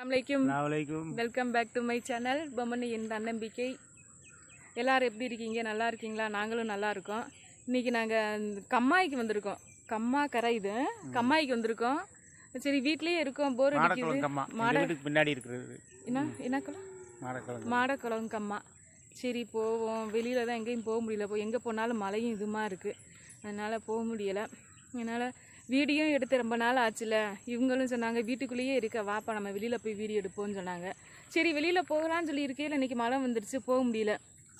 அஸ்ஸலாமு welcome back to my channel பொம்மனி என் தன்னம்பிக்கை. எல்லோரும் எப்படி இருக்கீங்க? நல்லா இருக்கீங்களா? நாங்களும் நல்லா இருக்கோம். இன்றைக்கி நாங்கள் கம்மாய்க்கு வந்திருக்கோம். கரை இது கம்மாய்க்கு வந்திருக்கோம். சரி வீட்லேயே இருக்கோம், போர் அடிக்குது. பின்னாடி இருக்கிறது என்ன குளம்? மாடக்குளம் கம்மா. சரி போவோம். வெளியில் தான் எங்கேயும் போக முடியல. எங்கே போனாலும் மழையும் இதுமாக இருக்குது, அதனால் போக முடியலை. அதனால் வீடியோ எடுத்து ரொம்ப நாள் ஆச்சுல. இவங்களும் சொன்னாங்க வீட்டுக்குள்ளேயே இருக்க, வாப்பா நம்ம வெளியில் போய் வீடியோ எடுப்போம்னு சொன்னாங்க. சரி வெளியில் போகலான்னு சொல்லி இருக்கையில் இன்றைக்கி மழை வந்துடுச்சு, போக முடியல.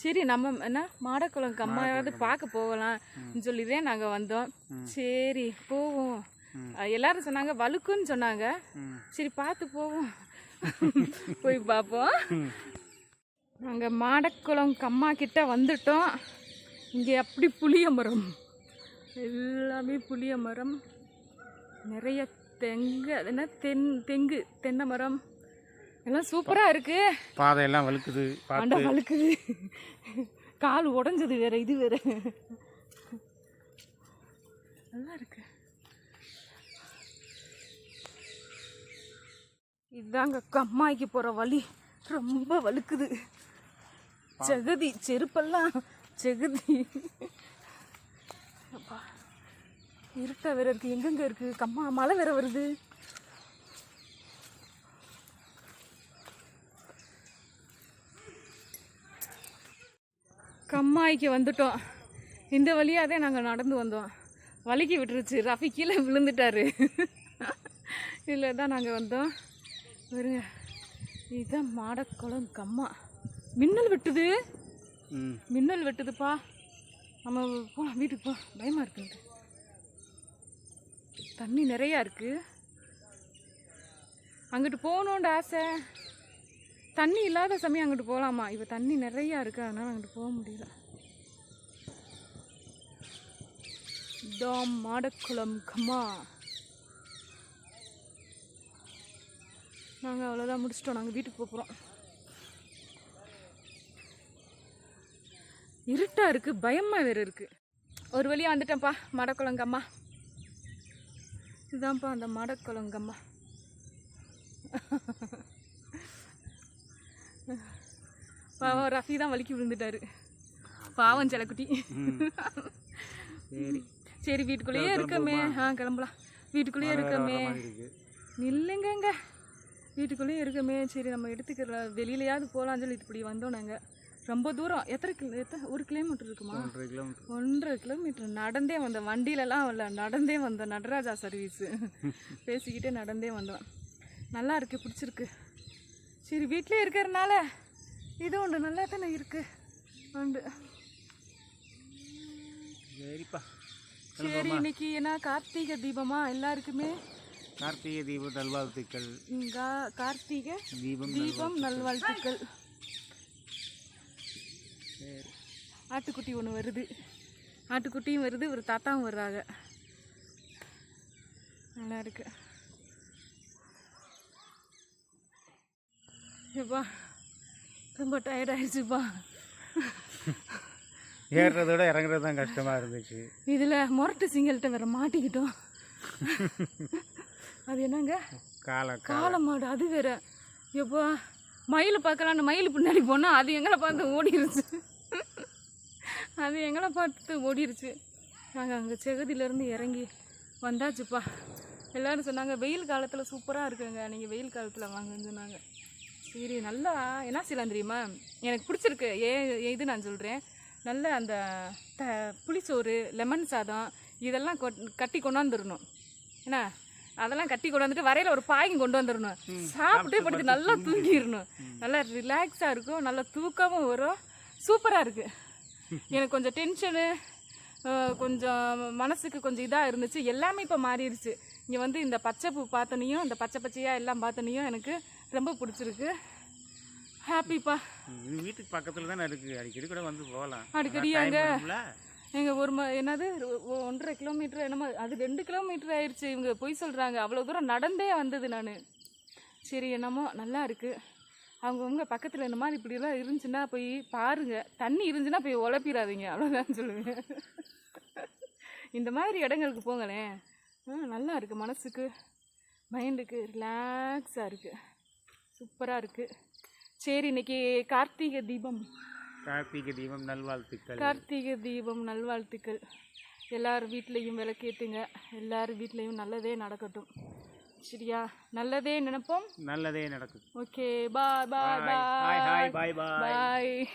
சரி நம்ம என்ன மாடக்குளம் கம்மாயாவது பார்க்க போகலாம்னு சொல்லி தான் நாங்கள் வந்தோம். சரி போவோம். எல்லாரும் சொன்னாங்க வழுக்குன்னு சொன்னாங்க. சரி பார்த்து போவோம். போய் பார்ப்போம். நாங்கள் மாடக்குளம் கம்மா கிட்ட வந்துட்டோம். இங்கே அப்படி புளிய மரம், எல்லாமே புளிய மரம், நிறைய தென்னை மரம் எல்லாம் சூப்பராக இருக்கு. பாதையெல்லாம் வழுக்குது, வழுக்குது, கால் உடஞ்சது வேற, இது வேற. நல்லா இருக்கு. இதுதாங்க கம்மாய்க்கு போகிற வழி. ரொம்ப வழுக்குது. ஜெகதி செருப்பெல்லாம் ஜெகதி. அப்பா இருட்டா வேற இருக்கு. எங்கெங்க இருக்கு கம்மா? மழை வேற வருது. கம்மாய்க்கு வந்துட்டோம். இந்த வழியாக தான் நாங்கள் நடந்து வந்தோம். வலிக்கி விட்டுருச்சு. ரஃபி கீழே விழுந்துட்டாரு. இதில் தான் நாங்கள் வந்தோம். வருங்க, இதுதான் மாடக்குளம் கம்மா. மின்னல் வெட்டுதுப்பா. நம்ம போகலாம், வீட்டுக்கு போ. பயமாக இருக்குங்க. தண்ணி நிறையா இருக்குது. அங்கிட்டு போகணுன்ற ஆசை. தண்ணி இல்லாத சமயம் அங்கிட்டு போகலாமா? இப்போ தண்ணி நிறையா இருக்குது, அதனால் அங்கிட்டு போக முடியல. இதான் மாடக்குளம் கம்மா. நாங்கள் அவ்வளோதான் முடிச்சிட்டோம். நாங்கள் வீட்டுக்கு போகிறோம். இருட்டாக இருக்குது, பயமாக வேறு இருக்குது. ஒரு வழியாக வந்துட்டேன்ப்பா மாடக்குளம் கம்மா. இதுதான்ப்பா அந்த மாடக்குளம் கம்மா. பாவம் ரஃபி தான் வலிக்கி விழுந்துட்டாரு. பாவம் செலக்குட்டி. சரி வீட்டுக்குள்ளேயே இருக்கமே. கிளம்பலாம். வீட்டுக்குள்ளேயே இருக்கமே. இல்லைங்க, வீட்டுக்குள்ளேயே இருக்கமே. சரி நம்ம எடுத்துக்கலாம், வெளியிலையாவது போகலான்னு சொல்லி இப்படி வந்தோம் நாங்கள். ரொம்ப தூரம். எத்தனை 1 கிலோமீட்டர் இருக்குமா? 1.5 கிலோமீட்டர் நடந்தே வந்தோம். வண்டியிலலாம் இல்லை, நடந்தே வந்தோம். நடராஜா சர்வீஸு பேசிக்கிட்டே நடந்தே வந்தோம். நல்லா இருக்குது, பிடிச்சிருக்கு. சரி வீட்டிலே இருக்கிறதுனால இது ஒன்று நல்லா தானே இருக்குது. உண்டு. சரி இன்னைக்கு என்ன கார்த்திகை தீபமா? எல்லாருக்குமே கார்த்திகை தீப நல்வாழ்த்துக்கள். கார்த்திகை தீபம் நல்வாழ்த்துக்கள். ஆட்டுக்குட்டி ஒன்று வருது. ஆட்டுக்குட்டியும் வருது, ஒரு தாத்தாவும் வர்றாங்க. நல்லா இருக்கு. ஏப்பா ரொம்ப டயர்டாயிடுச்சுப்பா. ஏறுறதோட இறங்குறது தான் கஷ்டமாக இருந்துச்சு. இதில் முரட்டு சிங்கல்கிட்ட வேற மாட்டிக்கிட்டோம். அது என்னங்க காளை மாடு, அது வேற. எப்பா மயில் பார்க்கலான்னு மயில் பின்னாடி போனால் அது எங்களை பார்த்து ஓடிடுச்சு. நாங்கள் அங்கே செகதியிலேருந்து இறங்கி வந்தாச்சுப்பா. எல்லோரும் சொன்னாங்க வெயில் காலத்தில் சூப்பராக இருக்குங்க, நீங்கள் வெயில் காலத்தில் வாங்கன்னு சொன்னாங்க. சரி நல்லா என்ன செய்யலாம் தெரியுமா? எனக்கு பிடிச்சிருக்கு. இது நான் சொல்கிறேன். நல்ல அந்த புளிச்சோறு, லெமன் சாதம் இதெல்லாம் கட்டி கொண்டாந்துடணும். என்ன அதெல்லாம் கட்டி கொண்டு வந்துட்டு வரையில் ஒரு பாயும் கொண்டு வந்துடணும். சாப்பிட்டு படுத்து நல்லா தூங்கிடணும். நல்லா ரிலாக்ஸாக இருக்கும், நல்லா தூக்கமும் வரும். சூப்பராக இருக்குது. எனக்கு கொஞ்சம் டென்ஷனு, கொஞ்சம் மனசுக்கு கொஞ்சம் இதாக இருந்துச்சு. எல்லாமே இப்போ மாறிடுச்சு. இங்கே வந்து இந்த பச்சை பூ பார்த்தனையும், இந்த பச்சை பச்சையாக எல்லாம் பார்த்தனையும் எனக்கு ரொம்ப பிடிச்சிருக்கு. ஹாப்பிப்பா. வீட்டுக்கு பக்கத்தில் தானே இருக்குது, அடிக்கடி கூட வந்து போகலாம். அடிக்கடி எங்கள் என்னது 1.5 கிலோமீட்டர் என்னமோ, அது 2 கிலோமீட்டர் ஆயிடுச்சு. இவங்க போய் சொல்கிறாங்க. அவ்வளோ தூரம் நடந்தே வந்தது நான். சரி என்னமோ நல்லா இருக்குது. அவங்கவுங்க பக்கத்தில் இந்த மாதிரி இப்படிலாம் இருந்துச்சுன்னா போய் பாருங்கள். தண்ணி இருந்துச்சுன்னா போய் உழப்பிடாதீங்க, அவ்வளோதான் சொல்லுவேன். இந்த மாதிரி இடங்களுக்கு போங்களேன். நல்லா இருக்குது, மனசுக்கு மைண்டுக்கு ரிலாக்ஸாக இருக்குது. சூப்பராக இருக்குது. சரி, இன்னைக்கு கார்த்திகை தீபம். கார்த்திகை தீபம் நல்வாழ்த்துக்கள். கார்த்திகை தீபம் நல்வாழ்த்துக்கள். எல்லார் வீட்லேயும் விளக்கேற்றுங்க. எல்லார் வீட்லேயும் நல்லதே நடக்கட்டும். சரியா? நல்லதே நினைப்போம், நல்லதே நடக்கும். ஓகே. பாய் பாய் பாய் பாய் பாய் பாய். பாய்.